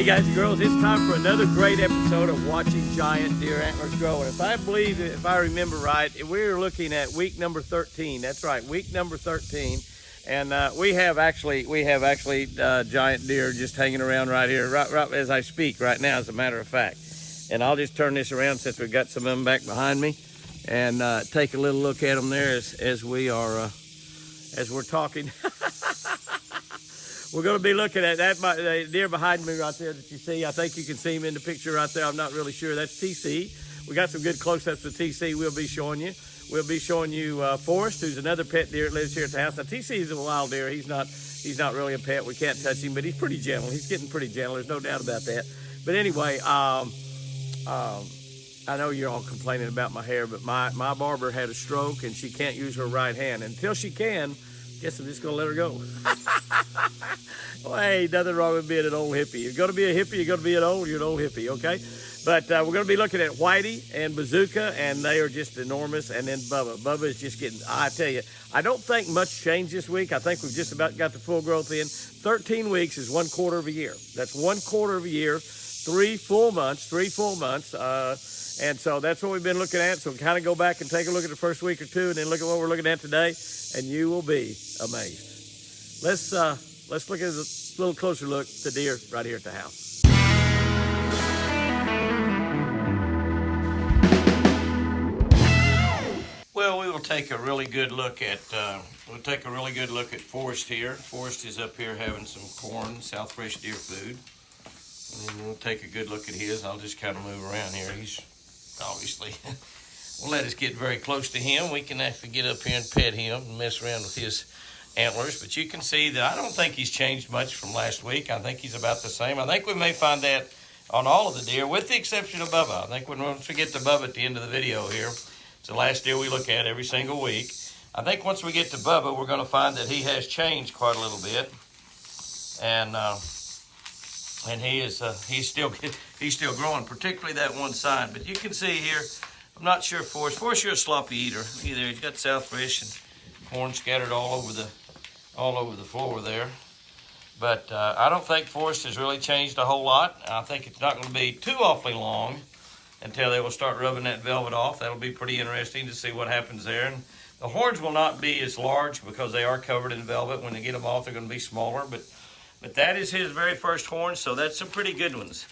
Hey guys and girls, it's time for another great episode of watching giant deer antlers grow. And if I remember right, we're looking at week number 13. That's right, week number 13. And we have actually giant deer just hanging around right here, right as I speak right now, as a matter of fact. And I'll just turn this around since we've got some of them back behind me, and take a little look at them there as we're talking. We're going to be looking at that deer behind me right there that you see. I think you can see him in the picture right there. I'm not really sure. That's TC. We got some good close-ups with TC we'll be showing you. We'll be showing you Forrest, who's another pet deer that lives here at the house. Now, TC is a wild deer. He's not really a pet. We can't touch him, but he's pretty gentle. He's getting pretty gentle. There's no doubt about that. But anyway, I know you're all complaining about my hair, but my barber had a stroke, and she can't use her right hand. Until she can, guess I'm just going to let her go. Well, hey, nothing wrong with being an old hippie. You're going to be a hippie, you're going to be you're an old hippie, okay? But we're going to be looking at Whitey and Bazooka, and they are just enormous. And then Bubba. Bubba is just getting, I tell you, I don't think much changed this week. I think we've just about got the full growth in. 13 weeks is 1/4 of a year. That's 1/4 of a year, 3 full months. And so that's what we've been looking at. So kind of go back and take a look at the first week or two, and then look at what we're looking at today, and you will be amazed. Let's look at a little closer look at the deer right here at the house. Well, we will take a really good look at Forrest here. Forrest is up here having some corn, South Fresh deer food. And then we'll take a good look at his. I'll just kind of move around here. He's obviously, we'll let us get very close to him. We can actually get up here and pet him and mess around with his antlers. But you can see that I don't think he's changed much from last week. I think he's about the same. I think we may find that on all of the deer, with the exception of Bubba. I think once we get to Bubba at the end of the video here, it's the last deer we look at every single week. I think once we get to Bubba, we're going to find that he has changed quite a little bit. And he's still growing, particularly that one side. But you can see here, I'm not sure Forrest, you're a sloppy eater. Either he's got South Fresh and corn scattered all over the floor there. But I don't think Forrest has really changed a whole lot. I think it's not going to be too awfully long until they will start rubbing that velvet off. That'll be pretty interesting to see what happens there. And the horns will not be as large because they are covered in velvet. When they get them off, they're going to be smaller. But that is his very first horn, so that's some pretty good ones.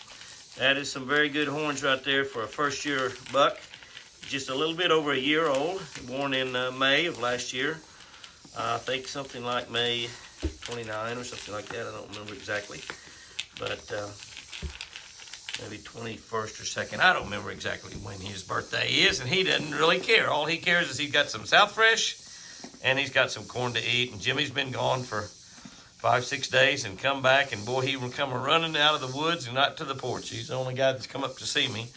That is some very good horns right there for a first-year buck. Just a little bit over a year old, born in May of last year. I think something like May 29 or something like that. I don't remember exactly, but maybe 21st or 2nd. I don't remember exactly when his birthday is, and he doesn't really care. All he cares is he's got some South Fresh, and he's got some corn to eat. And Jimmy's been gone for 5-6 days and come back, and boy, he will come running out of the woods and not to the porch. He's the only guy that's come up to see me,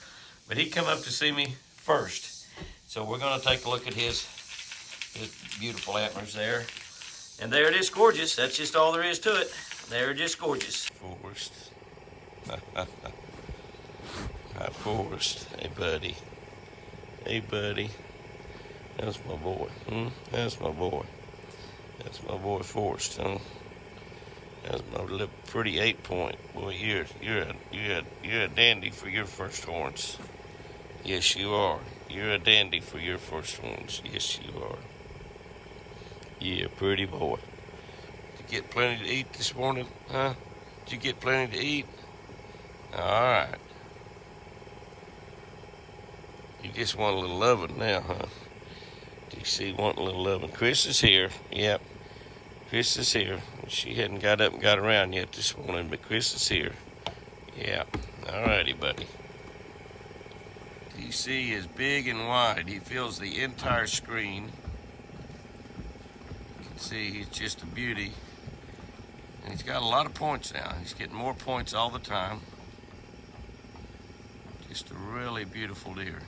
but he come up to see me first. So we're going to take a look at his beautiful antlers there. And there it is, gorgeous. That's just all there is to it. They're just gorgeous. Forrest. Hi, Forrest. Hey, buddy. Hey, buddy. That's my boy. That's my boy. That's my boy Forrest, huh? That's my little pretty 8-point. Boy, you're a dandy for your first horns. Yes, you are. You're a dandy for your first horns. Yes, you are. Yeah, pretty boy. Did you get plenty to eat this morning, huh? Did you get plenty to eat? All right. You just want a little loving now, huh? Do you see, want a little loving? Chris is here. Yep. Chris is here. She hadn't got up and got around yet this morning, but Chris is here. Yeah. All righty, buddy. DC is big and wide. He fills the entire screen. You can see he's just a beauty. And he's got a lot of points now. He's getting more points all the time. Just a really beautiful deer.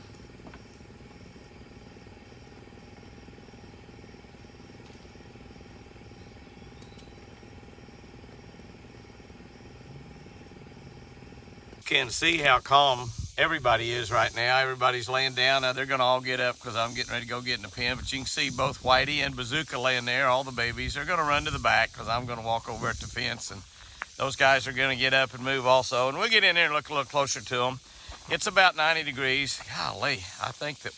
Can see how calm everybody is right now. Everybody's laying down. Now they're going to all get up because I'm getting ready to go get in the pen. But you can see both Whitey and Bazooka laying there, all the babies. They're going to run to the back because I'm going to walk over at the fence and those guys are going to get up and move also. And we'll get in there and look a little closer to them. It's about 90 degrees. Golly, I think that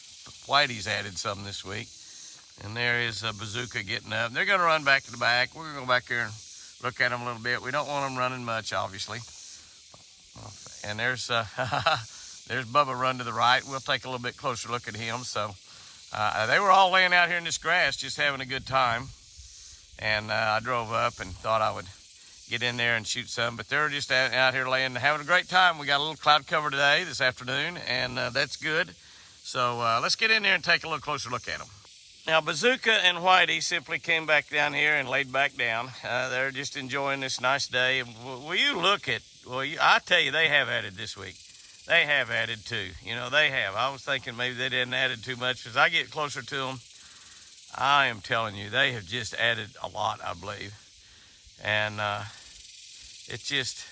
Whitey's added something this week. And there is a Bazooka getting up. They're going to run back to the back. We're going to go back here and look at them a little bit. We don't want them running much, obviously. And there's there's Bubba run to the right. We'll take a little bit closer look at him. So they were all laying out here in this grass just having a good time. And I drove up and thought I would get in there and shoot some, but they're just out here having a great time. We got a little cloud cover today, this afternoon, and that's good. So let's get in there and take a little closer look at them. Now, Bazooka and Whitey simply came back down here and laid back down. They're just enjoying this nice day. Will you look at, I tell you, they have added this week. They have added too. You know, they have. I was thinking maybe they didn't added too much. As I get closer to them, I am telling you, they have just added a lot, I believe. And it's just,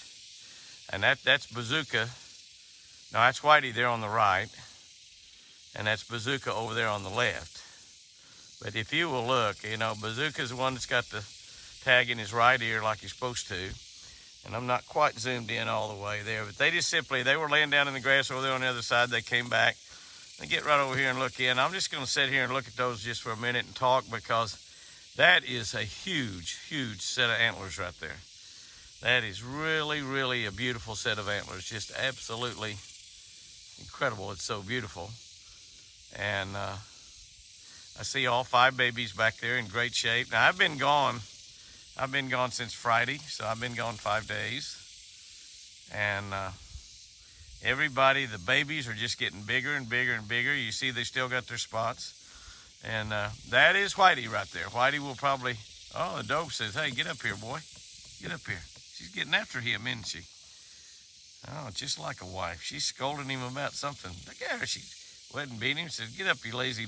and that's Bazooka. No, that's Whitey there on the right. And that's Bazooka over there on the left. But if you will look, you know, Bazooka's the one that's got the tag in his right ear like he's supposed to. And I'm not quite zoomed in all the way there. But they just simply, they were laying down in the grass over there on the other side. They came back. They get right over here and look in. I'm just going to sit here and look at those just for a minute and talk, because that is a huge, huge set of antlers right there. That is really, really a beautiful set of antlers. Just absolutely incredible. It's so beautiful. And I see all 5 babies back there in great shape. Now, I've been gone since Friday, so I've been gone 5 days. And everybody, the babies are just getting bigger and bigger and bigger. You see they still got their spots. And that is Whitey right there. Whitey will probably, oh, the doe says, hey, get up here, boy. Get up here. She's getting after him, isn't she? Oh, just like a wife. She's scolding him about something. Look at her. She went and beat him. Said, get up, you lazy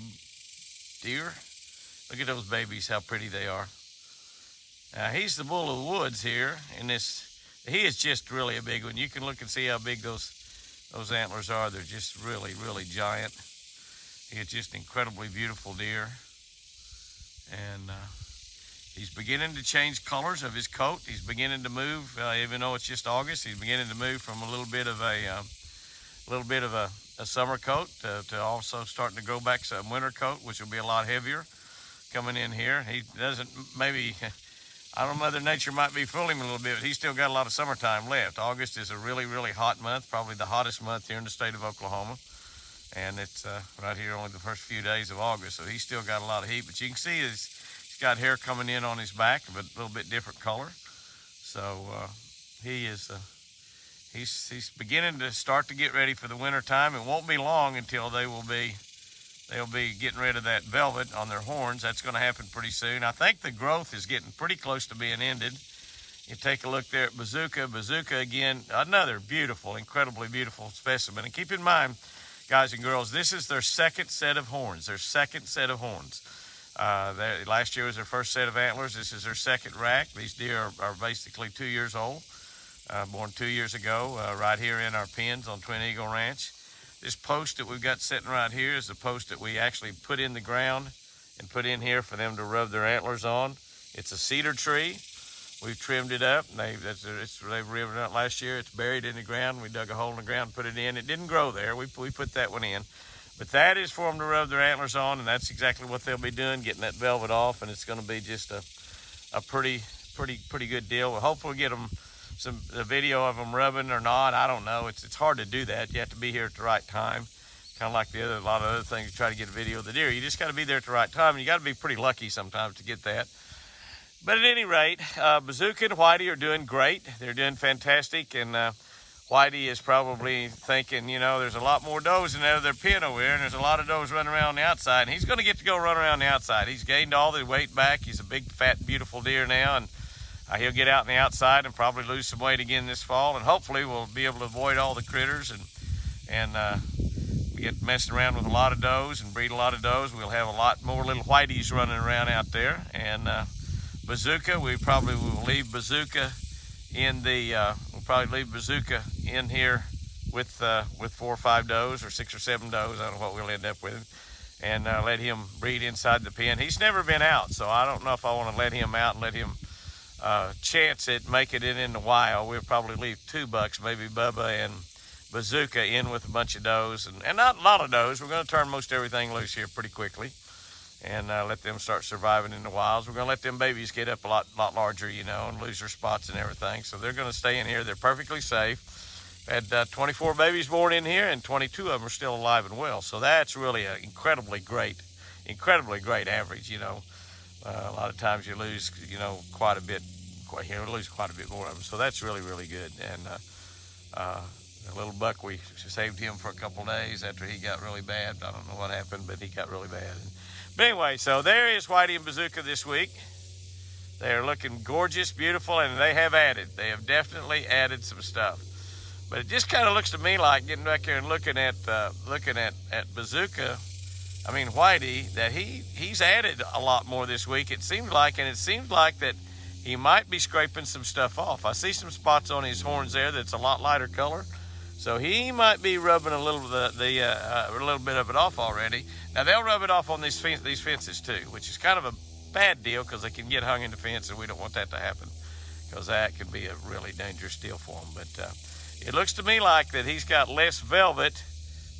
deer. Look at those babies, how pretty they are. Now, he's the bull of the woods here in this. He is just really a big one. You can look and see how big those antlers are. They're just really, really giant. He is just an incredibly beautiful deer. And he's beginning to change colors of his coat. He's beginning to move, even though it's just August. He's beginning to move from a little bit of a summer coat to also starting to grow back some winter coat, which will be a lot heavier coming in here. He doesn't, maybe, I don't know, Mother Nature might be fooling him a little bit, but he's still got a lot of summertime left. August is a really, really hot month, probably the hottest month here in the state of Oklahoma. And it's right here only the first few days of August, so he's still got a lot of heat. But you can see he's got hair coming in on his back, but a little bit different color. So he's beginning to start to get ready for the winter time. It won't be long until they'll be getting rid of that velvet on their horns. That's going to happen pretty soon. I think the growth is getting pretty close to being ended. You take a look there at Bazooka. Bazooka, again, another beautiful, incredibly beautiful specimen. And keep in mind, guys and girls, this is their second set of horns. Last year was their first set of antlers. This is their second rack. These deer are basically 2 years old, born 2 years ago, right here in our pens on Twin Eagle Ranch. This post that we've got sitting right here is the post that we actually put in the ground and put in here for them to rub their antlers on. It's a cedar tree. We've trimmed it up. They ripped it out last year. It's buried in the ground. We dug a hole in the ground, put it in. It didn't grow there. We put that one in. But that is for them to rub their antlers on, and that's exactly what they'll be doing, getting that velvet off, and it's going to be just a pretty good deal. We'll hopefully get them a video of them rubbing or not. I don't know. It's hard to do that. You have to be here at the right time. Kind of like a lot of other things, you try to get a video of the deer. You just got to be there at the right time, and you got to be pretty lucky sometimes to get that. But at any rate, Bazooka and Whitey are doing great. They're doing fantastic, and Whitey is probably thinking, you know, there's a lot more does in their pen over here, and there's a lot of does running around on the outside, and he's going to get to go run around the outside. He's gained all the weight back. He's a big, fat, beautiful deer now, and he'll get out on the outside and probably lose some weight again this fall, and hopefully we'll be able to avoid all the critters and we get messing around with a lot of does and breed a lot of does. We'll have a lot more little Whiteys running around out there, and Bazooka, we probably will leave Bazooka in the, in here with 4 or 5 does or 6 or 7 does. I don't know what we'll end up with, and let him breed inside the pen. He's never been out, so I don't know if I want to let him out and let him chance at making it in the wild. We'll probably leave 2 bucks, maybe Bubba and Bazooka in with a bunch of does, and not a lot of does. We're going to turn most everything loose here pretty quickly and let them start surviving in the wilds. We're going to let them babies get up a lot larger, you know, and lose their spots and everything. So they're going to stay in here. They're perfectly safe. Had 24 babies born in here, and 22 of them are still alive and well. So that's really an incredibly great average, you know. A lot of times you lose, you know, quite a bit more of them. So that's really, really good. And the little buck, we saved him for a couple days after he got really bad. I don't know what happened, but he got really bad. But anyway, so there is Whitey and Bazooka this week. They're looking gorgeous, beautiful, and they have definitely added some stuff. But it just kind of looks to me like, getting back here and looking at Bazooka, I mean Whitey, that he's added a lot more this week. It seems like that he might be scraping some stuff off. I see some spots on his horns there that's a lot lighter color. So he might be rubbing a little bit of it off already. Now they'll rub it off on these fences too, which is kind of a bad deal because they can get hung in the fence, and we don't want that to happen because that could be a really dangerous deal for them. But it looks to me like that he's got less velvet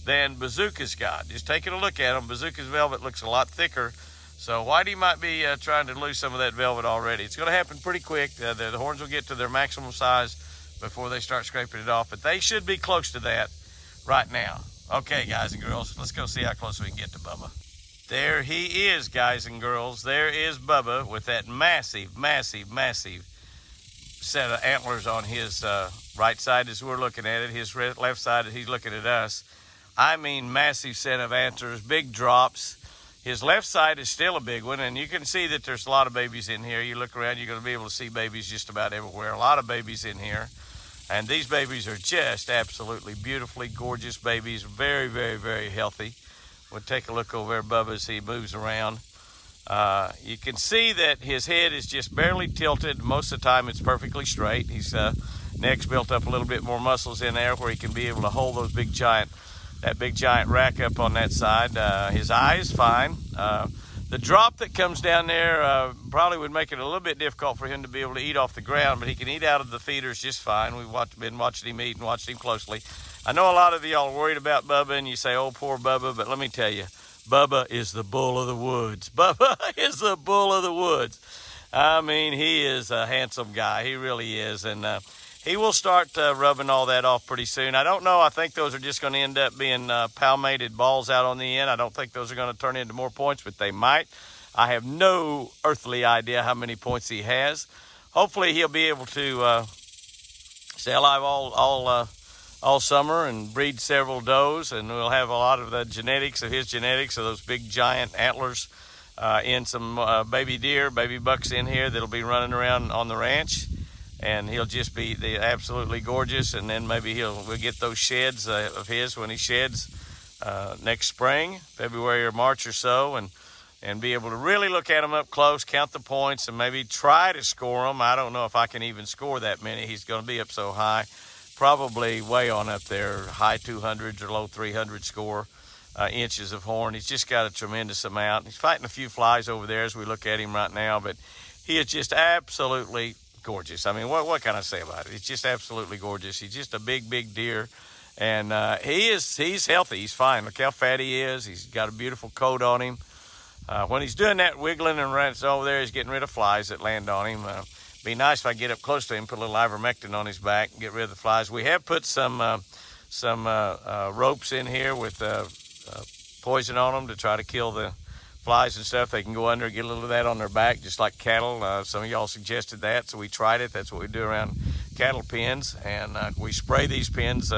than Bazooka's got. Just taking a look at him, Bazooka's velvet looks a lot thicker. So Whitey might be trying to lose some of that velvet already. It's going to happen pretty quick. The horns will get to their maximum size before they start scraping it off, but they should be close to that right now. Okay, guys and girls, let's go see how close we can get to Bubba. There he is, guys and girls. There is Bubba with that massive set of antlers on his right side as we're looking at it. His left side, he's looking at us. I mean, massive set of antlers, big drops. His left side is still a big one, and you can see that there's a lot of babies in here. You look around, you're going to be able to see babies just about everywhere. A lot of babies in here. And these babies are just absolutely beautifully gorgeous babies. Very, very, very healthy. We'll take a look over there, Bubba, as he moves around. You can see that his head is just barely tilted. Most of the time, it's perfectly straight. His neck's built up a little bit more muscles in there where he can be able to hold those big giant rack up on that side. His eye is fine. The drop that comes down there probably would make it a little bit difficult for him to be able to eat off the ground, but he can eat out of the feeders just fine. We've been watching him eat and watched him closely. I know a lot of y'all are worried about Bubba, and you say, oh, poor Bubba, but let me tell you, Bubba is the bull of the woods. Bubba is the bull of the woods. I mean, he is a handsome guy. He really is, and he will start rubbing all that off pretty soon. I don't know. I think those are just going to end up being palmated balls out on the end. I don't think those are going to turn into more points, but they might. I have no earthly idea how many points he has. Hopefully, he'll be able to stay alive all summer and breed several does, and we'll have a lot of the genetics of those big giant antlers in some baby deer, baby bucks in here that'll be running around on the ranch. And he'll just be absolutely gorgeous. And then maybe we'll get those sheds of his when he sheds next spring, February or March or so, and be able to really look at him up close, count the points, and maybe try to score them. I don't know if I can even score that many. He's going to be up so high, probably way on up there, high 200s or low 300 score inches of horn. He's just got a tremendous amount. He's fighting a few flies over there as we look at him right now, but he is just absolutely gorgeous. I mean, what can I say about it? It's just absolutely gorgeous. He's just a big deer, and he's healthy. He's fine. Look how fat he is. He's got a beautiful coat on him. When he's doing that wiggling and running over there, he's getting rid of flies that land on him. Be nice if I get up close to him, put a little ivermectin on his back, and get rid of the flies. We have put some ropes in here with poison on them to try to kill the flies and stuff. They can go under and get a little of that on their back, just like cattle. Some of y'all suggested that, so we tried it. That's what we do around cattle pens, and we spray these pens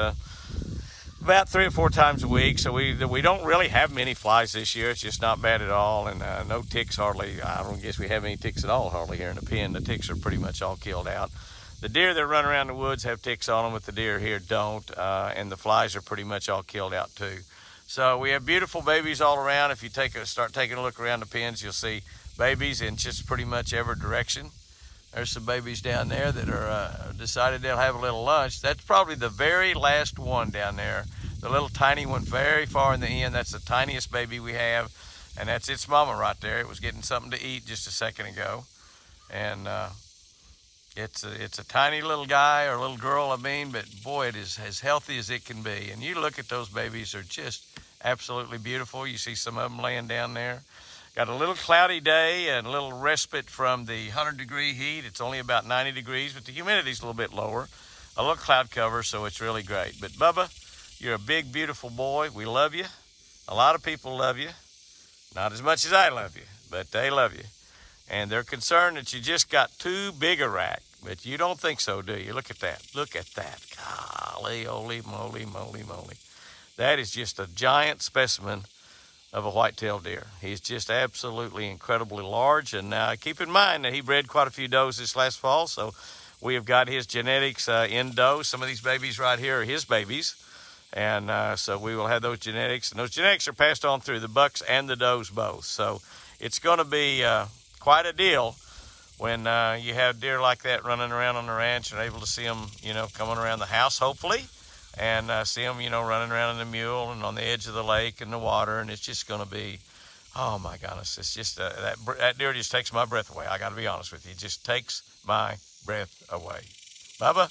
about 3 or 4 times a week. So we don't really have many flies this year. It's just not bad at all, and no ticks hardly. I don't guess we have any ticks at all hardly here in the pen. The ticks are pretty much all killed out. The deer that run around the woods have ticks on them, but the deer here don't, and the flies are pretty much all killed out too. So we have beautiful babies all around. If you start taking a look around the pens, you'll see babies in just pretty much every direction. There's some babies down there that are decided they'll have a little lunch. That's probably the very last one down there. The little tiny one very far in the end. That's the tiniest baby we have, and that's its mama right there. It was getting something to eat just a second ago. And It's a tiny little guy or little girl, I mean, but boy, it is as healthy as it can be. And you look at those babies, they're just absolutely beautiful. You see some of them laying down there. Got a little cloudy day and a little respite from the 100-degree heat. It's only about 90 degrees, but the humidity's a little bit lower. A little cloud cover, so it's really great. But Bubba, you're a big, beautiful boy. We love you. A lot of people love you. Not as much as I love you, but they love you. And they're concerned that you just got too big a rack, but you don't think so, do you? Look at that. Look at that. Golly, holy moly, moly, moly. That is just a giant specimen of a white-tailed deer. He's just absolutely incredibly large. And now keep in mind that he bred quite a few does this last fall, so we have got his genetics in doe. Some of these babies right here are his babies. And so we will have those genetics. And those genetics are passed on through the bucks and the does both. So it's going to be quite a deal when you have deer like that running around on the ranch and able to see them, coming around the house, hopefully. And see them, running around in the mule and on the edge of the lake and the water. And it's just going to be, oh, my goodness. It's just, that deer just takes my breath away. I got to be honest with you. It just takes my breath away. Bubba,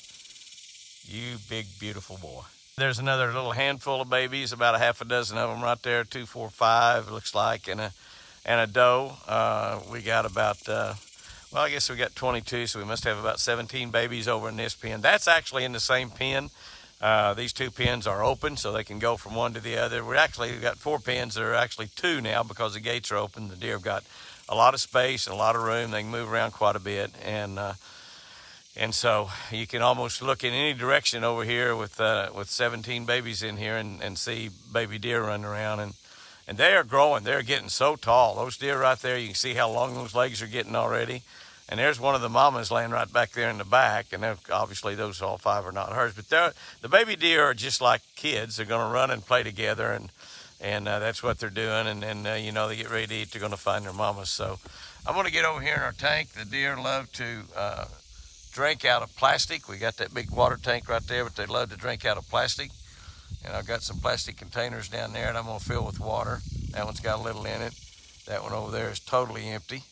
you big, beautiful boy. There's another little handful of babies, about a half a dozen of them right there, 2, 4, 5, it looks like, and a doe. We got about, I guess we got 22, so we must have about 17 babies over in this pen. That's actually in the same pen. These 2 pens are open, so they can go from one to the other. We've got 4 pens that are actually 2 now because the gates are open. The deer have got a lot of space and a lot of room. They can move around quite a bit, and so you can almost look in any direction over here with 17 babies in here and see baby deer running around. And they are growing. They're getting so tall. Those deer right there, you can see how long those legs are getting already. And there's one of the mamas laying right back there in the back. And obviously those all 5 are not hers. But the baby deer are just like kids. They're going to run and play together. And that's what they're doing. And then, they get ready to eat. They're going to find their mamas. So I'm going to get over here in our tank. The deer love to drink out of plastic. We got that big water tank right there, but they love to drink out of plastic. And I've got some plastic containers down there, and I'm going to fill with water. That one's got a little in it. That one over there is totally empty.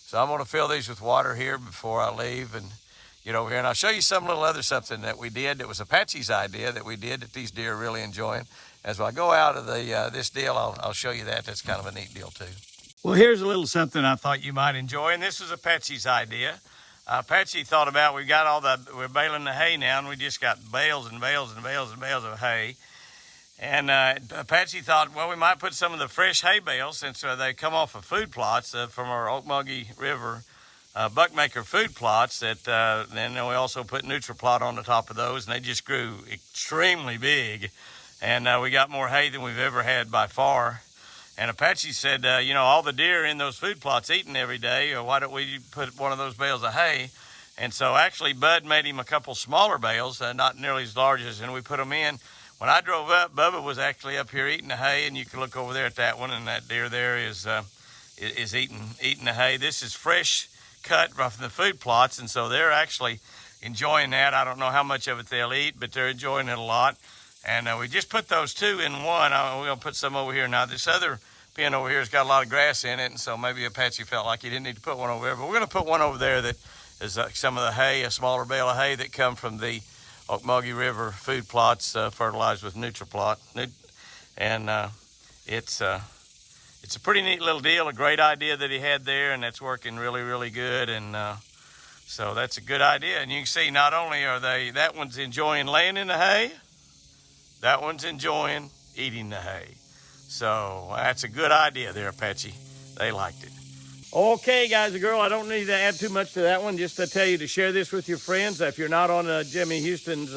So I'm going to fill these with water here before I leave and get over here. And I'll show you some little other something that we did that was Apache's idea that we did that these deer are really enjoying. As I go out of this deal, I'll show you that. That's kind of a neat deal, too. Well, here's a little something I thought you might enjoy, and this is Apache's idea. Apache thought about, we're baling the hay now, and we just got bales and bales and bales and bales of hay. And Apache thought, well, we might put some of the fresh hay bales, since they come off of food plots from our Ocmulgee River buckmaker food plots, that then we also put NutriPlot on the top of those, and they just grew extremely big. And we got more hay than we've ever had by far. And Apache said, all the deer in those food plots eating every day, or why don't we put one of those bales of hay? And so actually Bud made him a couple smaller bales, not nearly as large as, and we put them in. When I drove up, Bubba was actually up here eating the hay, and you can look over there at that one, and that deer there is eating the hay. This is fresh cut from the food plots, and so they're actually enjoying that. I don't know how much of it they'll eat, but they're enjoying it a lot. And we just put those 2 in one. We're going to put some over here. Now, this other pen over here has got a lot of grass in it, and so maybe Apache felt like he didn't need to put one over there. But we're going to put one over there that is some of the hay, a smaller bale of hay that come from the Ocmulgee River food plots fertilized with NutriPlot. And it's a pretty neat little deal, a great idea that he had there, and that's working really, really good. And so that's a good idea. And you can see not only are that one's enjoying laying in the hay, that one's enjoying eating the hay. So that's a good idea there, Apache. They liked it. Okay, guys and girls, I don't need to add too much to that one. Just to tell you to share this with your friends. If you're not on Jimmy Houston's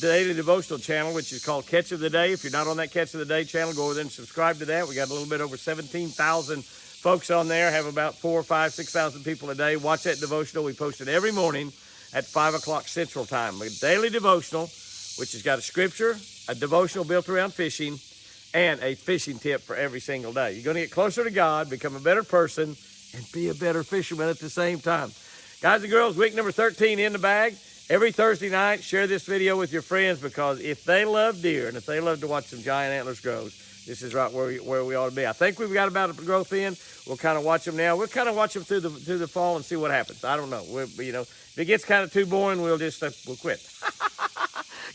daily devotional channel, which is called Catch of the Day, if you're not on that Catch of the Day channel, go over there and subscribe to that. We got a little bit over 17,000 folks on there. Have about 4,000, 5,000, 6,000 people a day. Watch that devotional. We post it every morning at 5 o'clock Central Time. A daily devotional, which has got a scripture, a devotional built around fishing, and a fishing tip for every single day. You're going to get closer to God, become a better person, and be a better fisherman at the same time. Guys and girls, week number 13 in the bag. Every Thursday night, share this video with your friends, because if they love deer and if they love to watch some giant antlers grow, this is right where we ought to be. I think we've got about a growth in. We'll kind of watch them now. We'll kind of watch them through the fall and see what happens. I don't know. If it gets kind of too boring, we'll quit.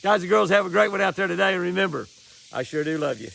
Guys and girls, have a great one out there today. And remember, I sure do love you.